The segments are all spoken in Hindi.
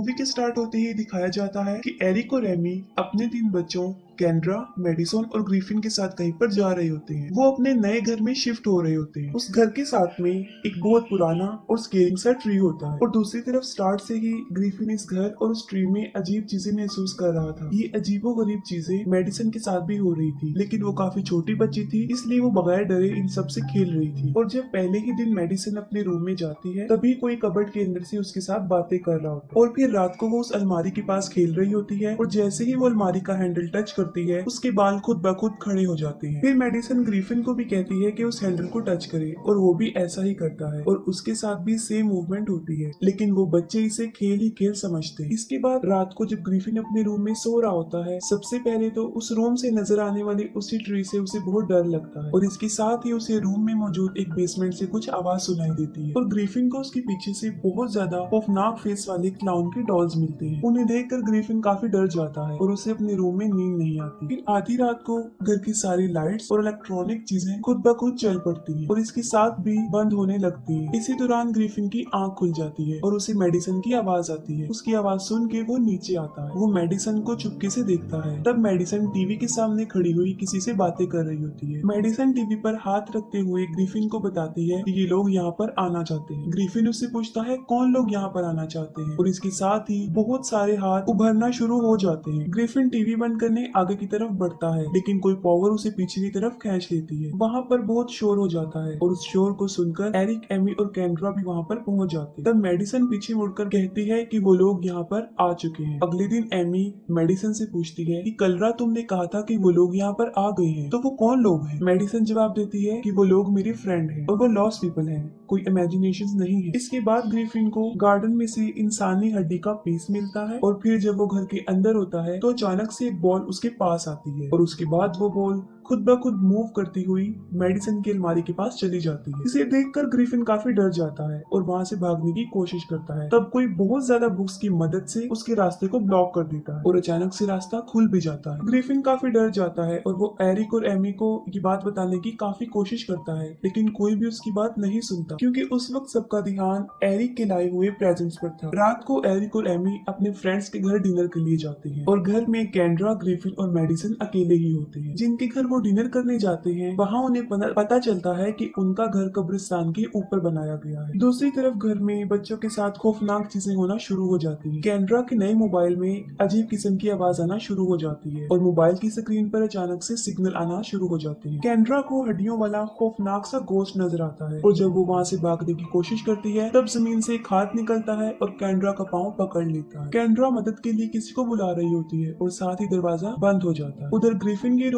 मूवी के स्टार्ट होते ही दिखाया जाता है कि एरिक और एमी अपने 3 बच्चों कैंड्रा, मेडिसन और ग्रिफिन के साथ कहीं पर जा रहे होते हैं। वो अपने नए घर में शिफ्ट हो रहे होते हैं। उस घर के साथ में एक बहुत पुराना और स्केरिंग सा ट्री होता है और दूसरी तरफ स्टार्ट से ही ग्रिफिन इस घर और उस ट्री में अजीब चीजें महसूस कर रहा था। ये अजीबोगरीब चीजें मेडिसन के साथ भी हो रही थी, लेकिन वो काफी छोटी बच्ची थी, इसलिए वो बगैर डरे इन सब से खेल रही थी। और जब पहले ही दिन मेडिसन अपने रूम में जाती है, तभी कोई कबर्ड के अंदर से उसके साथ बातें कर रहा होता है। और फिर रात को वो उस अलमारी के पास खेल रही होती है और जैसे ही वो अलमारी का हैंडल टच करती है, उसके बाल खुद ब खुद खड़े हो जाते हैं। फिर मेडिसन ग्रिफिन को भी कहती है कि उस हैंडल को टच करे और वो भी ऐसा ही करता है और उसके साथ भी सेम मूवमेंट होती है, लेकिन वो बच्चे इसे खेल ही खेल समझते हैं। इसके बाद रात को जब ग्रिफिन अपने रूम में सो रहा होता है, सबसे पहले तो उस रूम से नजर आने वाली उसी ट्री से उसे बहुत डर लगता है और इसके साथ ही उसे रूम में मौजूद एक बेसमेंट से कुछ आवाज सुनाई देती है और ग्रिफिन को उसके पीछे से बहुत ज्यादा खौफनाक फेस वाले क्लाउन के डॉल्स मिलते हैं। उन्हें देखकर ग्रिफिन काफी डर जाता है और उसे अपने रूम में नींद नहीं आती। फिर आधी रात को घर की सारी लाइट्स और इलेक्ट्रॉनिक चीजें खुद ब खुद चल पड़ती है और इसके साथ भी बंद होने लगती है। इसी दौरान ग्रिफिन की आंख खुल जाती है और उसे मेडिसन की आवाज आती है। उसकी आवाज सुन के वो नीचे आता है। वो मेडिसन को चुपके से देखता है। तब मेडिसन टीवी के सामने खड़ी हुई किसी से बातें कर रही होती है। मेडिसन टीवी पर हाथ रखते हुए ग्रिफिन को बताती है कि ये लोग यहाँ पर आना चाहते हैं। ग्रिफिन उससे पूछता है कौन लोग यहाँ पर आना चाहते हैं और इसके साथ ही बहुत सारे हाथ उभरना शुरू हो जाते हैं। ग्रिफिन टीवी बंद करने आगे की तरफ बढ़ता है, लेकिन कोई पावर उसे पीछे की तरफ खींच लेती है। वहाँ पर बहुत शोर हो जाता है और उस शोर को सुनकर एरिक, एमी और कैंड्रा भी वहाँ पर पहुँच जाते हैं। तब मेडिसन पीछे मुड़कर कहती है कि वो लोग यहाँ पर आ चुके हैं। अगले दिन एमी मेडिसन से पूछती है कि कल रात तुमने कहा था कि वो लोग यहाँ पर आ गए हैं, तो वो कौन लोग हैं? मेडिसन जवाब देती है कि वो लोग मेरे फ्रेंड हैं और वो लॉस्ट पीपल हैं, कोई इमेजिनेशन नहीं है। इसके बाद ग्रिफिन को गार्डन में से इंसानी हड्डी का पीस मिलता है और फिर जब वो घर के अंदर होता है तो अचानक से एक बॉल उसके पास आती है और उसके बाद वो बॉल खुद ब खुद मूव करती हुई मेडिसन की अलमारी के पास चली जाती है। इसे देखकर ग्रिफिन काफी डर जाता है और वहाँ से भागने की कोशिश करता है। तब कोई बहुत ज्यादा बुक्स की मदद से उसके रास्ते को ब्लॉक कर देता है और अचानक से रास्ता खुल भी जाता है। ग्रिफिन काफी डर जाता है और वो एरिक और एमी को ये बात बताने की काफी कोशिश करता है, लेकिन कोई भी उसकी बात नहीं सुनता क्योंकि उस वक्त सबका ध्यान एरिक के लाए हुए प्रेजेंट्स पर था। रात को एरिक और एमी अपने फ्रेंड्स के घर डिनर के लिए जाते हैं और घर में कैंड्रा, ग्रिफिन और मेडिसन अकेले ही होते हैं। जिनके घर वो डिनर करने जाते हैं वहाँ उन्हें पता चलता है कि उनका घर कब्रिस्तान के ऊपर बनाया गया है। दूसरी तरफ घर में बच्चों के साथ खौफनाक चीजें होना शुरू हो जाती है। कैंड्रा के नए मोबाइल में अजीब किस्म की आवाज आना शुरू हो जाती है और मोबाइल की स्क्रीन पर अचानक से सिग्नल आना शुरू हो जाते हैं। कैंड्रा को हड्डियों वाला खौफनाक सा गोश्त नजर आता है और जब वो वहाँ से भागने की कोशिश करती है तब जमीन से एक हाथ निकलता है और कैंड्रा का पाँव पकड़ लेता है। कैंड्रा मदद के लिए किसी को बुला रही होती है और साथ ही दरवाजा बंद हो जाता है। उधर ग्रिफिन के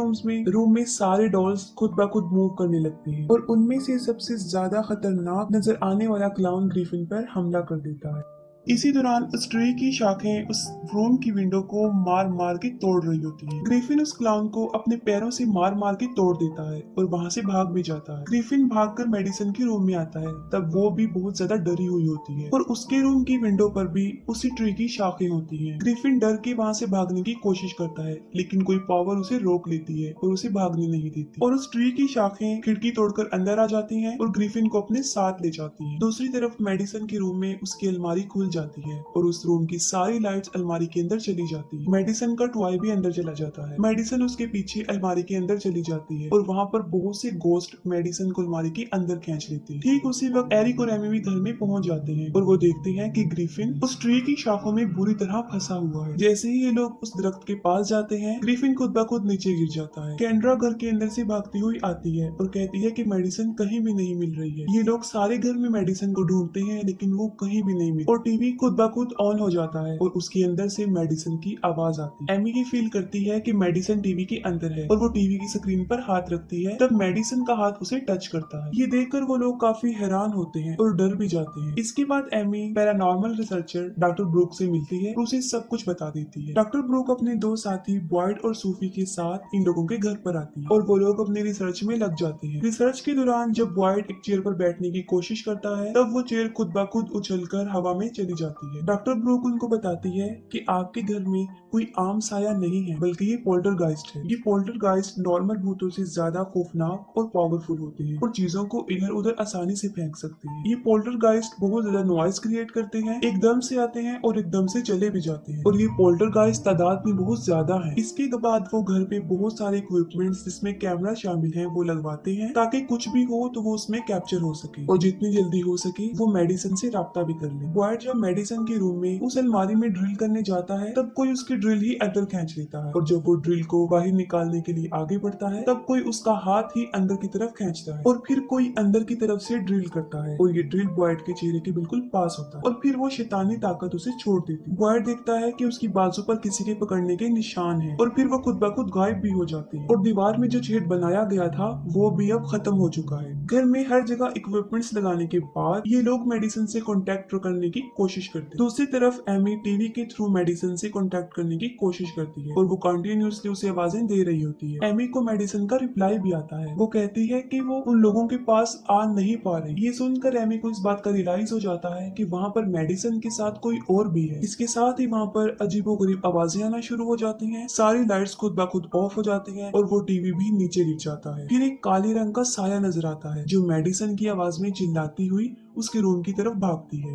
रूम में सारे डॉल्स खुद ब खुद मूव करने लगते हैं और उनमें से सबसे ज्यादा खतरनाक नजर आने वाला क्लाउन ग्रिफिन पर हमला कर देता है। इसी दौरान उस ट्री की शाखें उस रूम की विंडो को मार मार के तोड़ रही होती हैं। ग्रिफिन उस क्लाउन को अपने पैरों से मार मार के तोड़ देता है और वहाँ से भाग भी जाता है। ग्रिफिन भागकर मेडिसन के रूम में आता है, तब वो भी बहुत ज्यादा डरी हुई होती है और उसके रूम की विंडो पर भी उसी ट्री की शाखें होती हैं। ग्रिफिन डर के वहाँ से भागने की कोशिश करता है, लेकिन कोई पावर उसे रोक लेती है और उसे भागने नहीं देती और उस ट्री की शाखें खिड़की तोड़कर अंदर आ जाती हैं और ग्रिफिन को अपने साथ ले जाती हैं। दूसरी तरफ मेडिसन के रूम में उसकी अलमारी खुल जाती है और उस रूम की सारी लाइट्स अलमारी के अंदर चली जाती है। मेडिसन का टॉय भी अंदर चला जाता है। मेडिसन उसके पीछे अलमारी के अंदर चली जाती है और वहाँ पर बहुत से गोस्ट मेडिसन को अलमारी के अंदर खींच लेते हैं। ठीक उसी वक्त एरिक और एमी भी घर में पहुंच जाते हैं और वो देखते हैं कि ग्रिफिन उस ट्री की शाखों में बुरी तरह फंसा हुआ है। जैसे ही ये लोग उस दरख्त के पास जाते हैं, ग्रिफिन खुद ब खुद नीचे गिर जाता है। कैंड्रा घर के अंदर से भागती हुई आती है और कहती है कि मेडिसन कहीं भी नहीं मिल रही है। ये लोग सारे घर में मेडिसन को ढूंढते हैं, लेकिन वो कहीं भी नहीं मिलती और टीवी खुद ब खुद ऑन हो जाता है और उसके अंदर से मेडिसन की आवाज आती है। एमी ये फील करती है कि मेडिसन टीवी के अंदर है और वो टीवी की स्क्रीन पर हाथ रखती है, तब मेडिसन का हाथ उसे टच करता है। ये देखकर वो लोग काफी हैरान होते हैं और डर भी जाते हैं। इसके बाद Amy paranormal researcher doctor Brooke से मिलती है और उसे सब कुछ बता देती है। डॉक्टर ब्रूक अपने 2 साथी बॉयड और सूफी के साथ इन लोगों के घर पर आती है और वो लोग अपने रिसर्च में लग जाते हैं। रिसर्च के दौरान जब बॉयड एक चेयर पर बैठने की कोशिश करता है, तब वो चेयर खुद ब खुद उछलकर हवा में चली चली जाती है। डॉक्टर ब्रूक उनको बताती है कि आपके घर में कोई आम साया नहीं है, बल्कि ये पोल्टरगाइस्ट है। ये पोल्टरगाइस्ट नॉर्मल भूतों से ज्यादा खौफनाक और पावरफुल होते हैं और चीजों को इधर उधर आसानी से फेंक सकते हैं। ये पोल्टरगाइस्ट बहुत ज्यादा नॉइज क्रिएट करते हैं, एकदम से आते हैं और एकदम से चले भी जाते हैं और ये पोल्टरगाइस्ट तादाद में बहुत ज्यादा है। इसके बाद वो घर पे बहुत सारे इक्विपमेंट्स जिसमें कैमरा शामिल है वो लगवाते हैं ताकि कुछ भी हो तो वो उसमें कैप्चर हो सके और जितनी जल्दी हो सके वो मेडिसन से राब्ता भी कर ले। बॉयड जब मेडिसन के रूम में उस अलमारी में ड्रिल करने जाता है तब कोई उसकी ड्रिल ही अंदर खींच लेता है और जब वो ड्रिल को बाहर निकालने के लिए आगे बढ़ता है तब कोई उसका हाथ ही अंदर की तरफ खींचता है और फिर कोई अंदर की तरफ से ड्रिल करता है और ये ड्रिल बॉयड के चेहरे के बिल्कुल पास होता है और फिर वो शैतानी ताकत उसे छोड़ देती है। बॉयड देखता है कि उसकी बाजू पर किसी के पकड़ने के निशान है और फिर वो खुद ब खुद गायब भी हो जाती है और दीवार में जो छेद बनाया गया था वो भी अब खत्म हो चुका है। घर में हर जगह इक्विपमेंट्स लगाने के बाद ये लोग मेडिसिन से कांटेक्ट करने की कोशिश करते हैं। दूसरी तरफ एमी टीवी के थ्रू मेडिसिन से कांटेक्ट करने की कोशिश करती है और वो कंटिन्यूअसली उसे आवाजें दे रही होती है। एमी को मेडिसिन का रिप्लाई भी आता है। वो कहती है कि वो उन लोगों के पास आ नहीं पा रही। ये सुनकर एमी को इस बात का रियलाइज हो जाता है कि वहाँ पर मेडिसिन के साथ कोई और भी है। इसके साथ ही वहाँ पर अजीबोगरीब आवाजें आना शुरू हो जाती हैं, सारी लाइट्स खुद ब खुद ऑफ हो जाती हैं और वो टीवी भी नीचे गिर जाता है। फिर एक काले रंग का साया नजर आता है जो मेडिसिन की आवाज में चिल्लाती हुई उसके रूम की तरफ भागती है।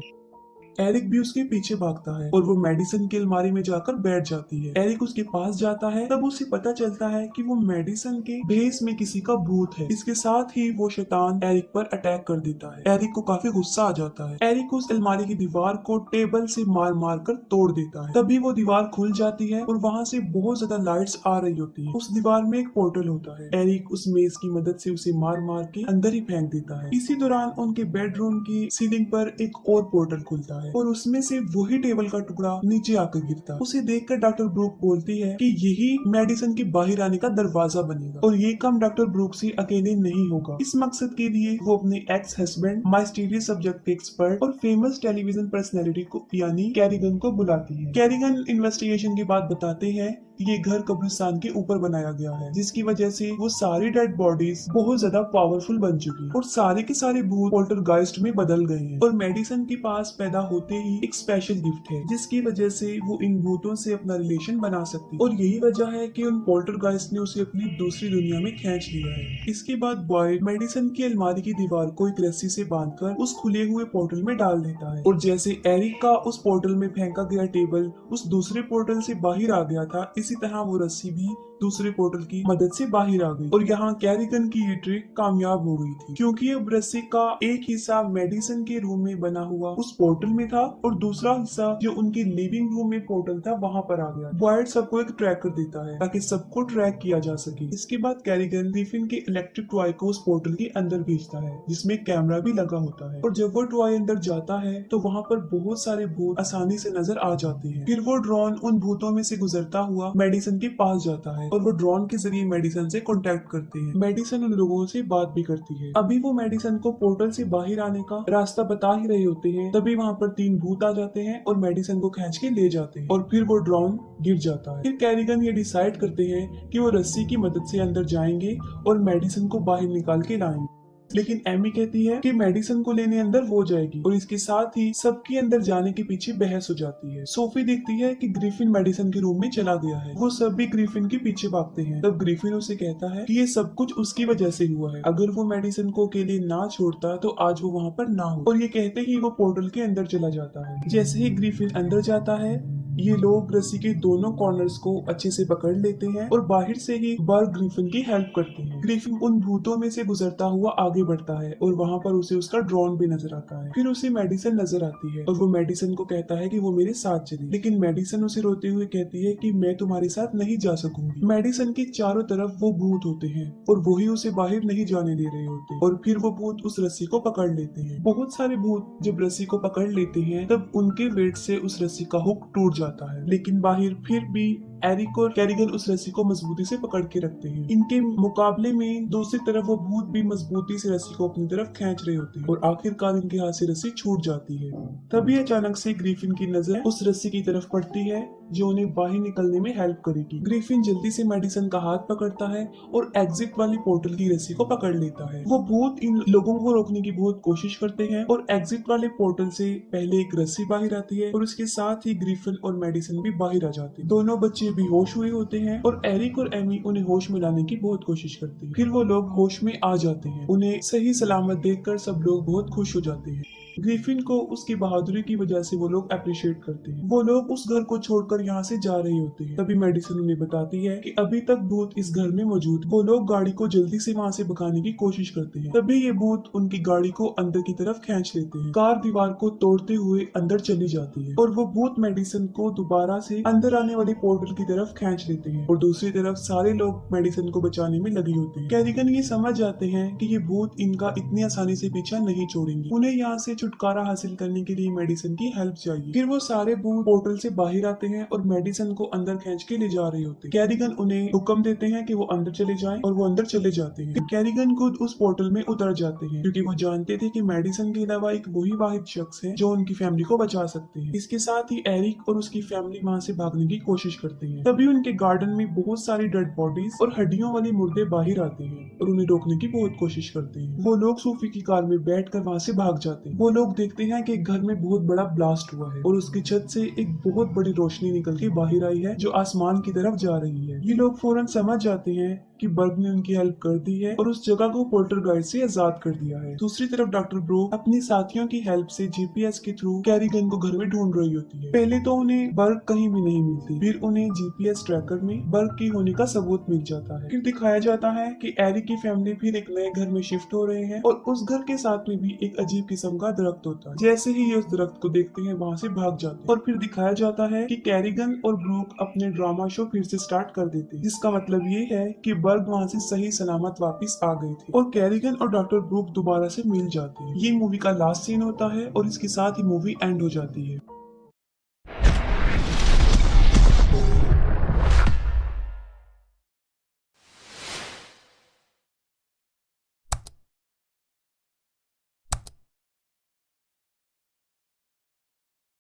एरिक भी उसके पीछे भागता है और वो मेडिसिन की अलमारी में जाकर बैठ जाती है। एरिक उसके पास जाता है तब उसे पता चलता है कि वो मेडिसिन के भेस में किसी का भूत है। इसके साथ ही वो शैतान एरिक पर अटैक कर देता है। एरिक को काफी गुस्सा आ जाता है। एरिक उस अलमारी की दीवार को टेबल से मार मार कर तोड़ देता है। तभी वो दीवार खुल जाती है और वहाँ से बहुत ज्यादा लाइट्स आ रही होती है। उस दीवार में एक पोर्टल होता है। एरिक उस मेज की मदद से उसे मार मार के अंदर ही फेंक देता है। इसी दौरान उनके बेडरूम की सीलिंग पर एक और पोर्टल खुलता है और उसमें से वही टेबल का टुकड़ा नीचे आकर गिरता है। उसे देखकर डॉक्टर ब्रूक बोलती है कि यही मेडिसिन के बाहर आने का दरवाजा बनेगा और ये काम डॉक्टर ब्रूक से अकेले नहीं होगा। इस मकसद के लिए वो अपने एक्स हस्बैंड, माइस्टीरियस सब्जेक्ट एक्सपर्ट और फेमस टेलीविजन पर्सनैलिटी को यानी कैरिगन को बुलाती है। कैरिगन इन्वेस्टिगेशन के बाद बताते हैं ये घर कब्रिस्तान के ऊपर बनाया गया है जिसकी वजह से वो सारी डेड बॉडीज बहुत ज्यादा पावरफुल बन चुकी है और सारे के सारे भूत पोल्टरगाइस्ट में बदल गए हैं और मेडिसिन के पास पैदा होते ही एक स्पेशल गिफ्ट है जिसकी वजह से वो इन भूतों से अपना रिलेशन बना सकती है और यही वजह है कि उन पोल्टरगाइस्ट ने उसे अपनी दूसरी दुनिया में खींच लिया है। इसके बाद बॉयड मेडिसिन की अलमारी की दीवार को एक रस्सी से बांधकर उस खुले हुए पोर्टल में डाल देता है और जैसे एरिक का उस पोर्टल में फेंका गया टेबल उस दूसरे पोर्टल से बाहर आ गया था इसी तरह वो रस्सी भी दूसरे पोर्टल की मदद से बाहर आ गई और यहाँ कैरिगन की ये ट्रिक कामयाब हो गई थी क्योंकि अब रस्सी का एक हिस्सा मेडिसिन के रूम में बना हुआ उस पोर्टल में था और दूसरा हिस्सा जो उनके लिविंग रूम में पोर्टल था वहाँ पर आ गया। बॉयड सबको एक ट्रैक कर देता है ताकि सबको ट्रैक किया जा सके। इसके बाद कैरिगन ग्रिफिन के इलेक्ट्रिक टॉय को उस पोर्टल के अंदर भेजता है जिसमें कैमरा भी लगा होता है और जब वो टॉय अंदर जाता है तो वहाँ पर बहुत सारे भूत आसानी से नजर आ जाते हैं। फिर वो ड्रोन उन भूतों में से गुजरता हुआ मेडिसिन के पास जाता है और वो ड्रोन के जरिए मेडिसिन से कांटेक्ट करते हैं। मेडिसिन उन लोगों से बात भी करती है। अभी वो मेडिसिन को पोर्टल से बाहर आने का रास्ता बता ही रहे होते हैं तभी वहाँ पर 3 भूत आ जाते हैं और मेडिसिन को खींच के ले जाते हैं और फिर वो ड्रोन गिर जाता है। फिर कैरिगन ये डिसाइड करते हैं कि वो रस्सी की मदद से अंदर जाएंगे और मेडिसिन को बाहर निकाल के लाएंगे लेकिन एमी कहती है कि मेडिसिन को लेने अंदर वो जाएगी और इसके साथ ही सबके अंदर जाने के पीछे बहस हो जाती है। सोफी देखती है कि ग्रिफिन मेडिसिन के रूम में चला गया है। वो सब भी ग्रिफिन के पीछे भागते हैं। तब ग्रिफिन उसे कहता है कि ये सब कुछ उसकी वजह से हुआ है, अगर वो मेडिसिन को अकेले ना छोड़ता तो आज वो वहाँ पर ना हो। और ये कहते ही वो पोर्टल के अंदर चला जाता है। जैसे ही ग्रिफिन अंदर जाता है ये लोग रस्सी के दोनों कॉर्नर्स को अच्छे से पकड़ लेते हैं और बाहर से ही बर्ग ग्रिफिन की हेल्प करते हैं। ग्रिफिन उन भूतों में से गुजरता हुआ आगे बढ़ता है और वहाँ पर उसे उसका ड्रोन भी नजर आता है। फिर उसे मेडिसिन नजर आती है और वो मेडिसिन को कहता है कि वो मेरे साथ चले, लेकिन मेडिसिन उसे रोते हुए कहती है कि मैं तुम्हारे साथ नहीं जा सकूंगी। मेडिसिन के चारों तरफ वो भूत होते हैं और वही उसे बाहर नहीं जाने दे रहे होते और फिर वो भूत उस रस्सी को पकड़ लेते हैं। बहुत सारे भूत जब रस्सी को पकड़ लेते हैं तब उनके वेट से उस रस्सी का हुक टूट जाता है, लेकिन बाहर फिर भी एरिक और कैरिगन उस रस्सी को मजबूती से पकड़ के रखते हैं। इनके मुकाबले में दूसरी तरफ वो भूत भी मजबूती से रस्सी को अपनी तरफ खींच रहे होते हैं और आखिरकार इनके हाथ से रस्सी छूट जाती है। तभी अचानक से ग्रिफिन की नजर उस रस्सी की तरफ पड़ती है जो उन्हें बाहर निकलने में हेल्प करेगी। ग्रिफिन जल्दी से मेडिसन का हाथ पकड़ता है और एग्जिट वाली पोर्टल की रस्सी को पकड़ लेता है। वो भूत इन लोगों को रोकने की बहुत कोशिश करते हैं और एग्जिट वाले पोर्टल से पहले एक रस्सी बाहर आती है और उसके साथ ही ग्रिफिन और मेडिसन भी बाहर आ जाते हैं। दोनों बच्चे बेहोश हुए होते हैं और एरिक और एमी उन्हें होश में लाने की बहुत कोशिश करते हैं। फिर वो लोग होश में आ जाते हैं। उन्हें सही सलामत देखकर सब लोग बहुत खुश हो जाते हैं। ग्रिफिन को उसकी बहादुरी की वजह से वो लोग अप्रिशिएट करते हैं। वो लोग उस घर को छोड़कर यहाँ से जा रहे होते हैं। तभी मेडिसिन उन्हें बताती है कि अभी तक भूत इस घर में मौजूद। वो लोग गाड़ी को जल्दी से वहाँ से भगाने की कोशिश करते हैं। तभी ये भूत उनकी गाड़ी को अंदर की तरफ खींच लेते हैं। कार दीवार को तोड़ते हुए अंदर चली जाती है और वो भूत मेडिसिन को दोबारा से अंदर आने वाली पोर्टल की तरफ खींच लेते हैं और दूसरी तरफ सारे लोग मेडिसिन को बचाने में लगे होते हैं। कैरिगन ये समझ जाते हैं कि ये भूत इनका इतनी आसानी से पीछा नहीं छोड़ेंगे। उन्हें यहाँ से छुटकारा हासिल करने के लिए मेडिसिन की हेल्प चाहिए। फिर वो सारे भूत पोर्टल से बाहर आते हैं और मेडिसिन को अंदर खींच के ले जा रहे होते हैं। कैरिगन उन्हें हुक्म देते हैं कि वो अंदर चले जाएं और वो अंदर चले जाते हैं। कैरिगन खुद उस पोर्टल में उतर जाते हैं क्योंकि वो जानते थे कि मेडिसिन के अलावा एक वही वाहिद शख्स है जो उनकी फैमिली को बचा सकते हैं। इसके साथ ही एरिक और उसकी फैमिली वहाँ से भागने की कोशिश करते हैं। तभी उनके गार्डन में बहुत सारी डेड बॉडीज और हड्डियों वाले मुर्दे बाहर आते हैं और उन्हें रोकने की बहुत कोशिश करते हैं। वो लोग सूफी की कार में बैठकर वहाँ से भाग जाते हैं। वो लोग देखते हैं कि घर में बहुत बड़ा ब्लास्ट हुआ है और उसकी छत से एक बहुत बड़ी रोशनी निकल के बाहर आई है जो आसमान की तरफ जा रही है। ये लोग फौरन समझ जाते हैं कि बर्ग ने उनकी हेल्प कर दी है और उस जगह को पोल्टरगाइस्ट से आजाद कर दिया है। दूसरी तरफ डॉक्टर ब्रूक अपने साथियों की हेल्प से जीपीएस के थ्रू कैरिगन को घर में ढूंढ रही होती है। पहले तो उन्हें बर्ग कहीं भी नहीं मिलती, फिर उन्हें जीपीएस ट्रैकर में बर्ग की होने का सबूत मिल जाता है। फिर दिखाया जाता है कि एरिक की फैमिली फिर एक नए घर में शिफ्ट हो रहे हैं और उस घर के साथ में भी एक अजीब किस्म का दरख्त होता है। जैसे ही ये उस दरख्त को देखते हैं वहाँ से भाग जाते हैं और फिर दिखाया जाता है कि कैरिगन और ब्रूक अपने ड्रामा शो फिर से स्टार्ट कर देते हैं, जिसका मतलब ये है कि बर्ग वहाँ से सही सलामत वापस आ गए थे और कैरिगन और डॉक्टर ब्रूक दोबारा से मिल जाते हैं। ये मूवी का लास्ट सीन होता है और इसके साथ ही मूवी एंड हो जाती है।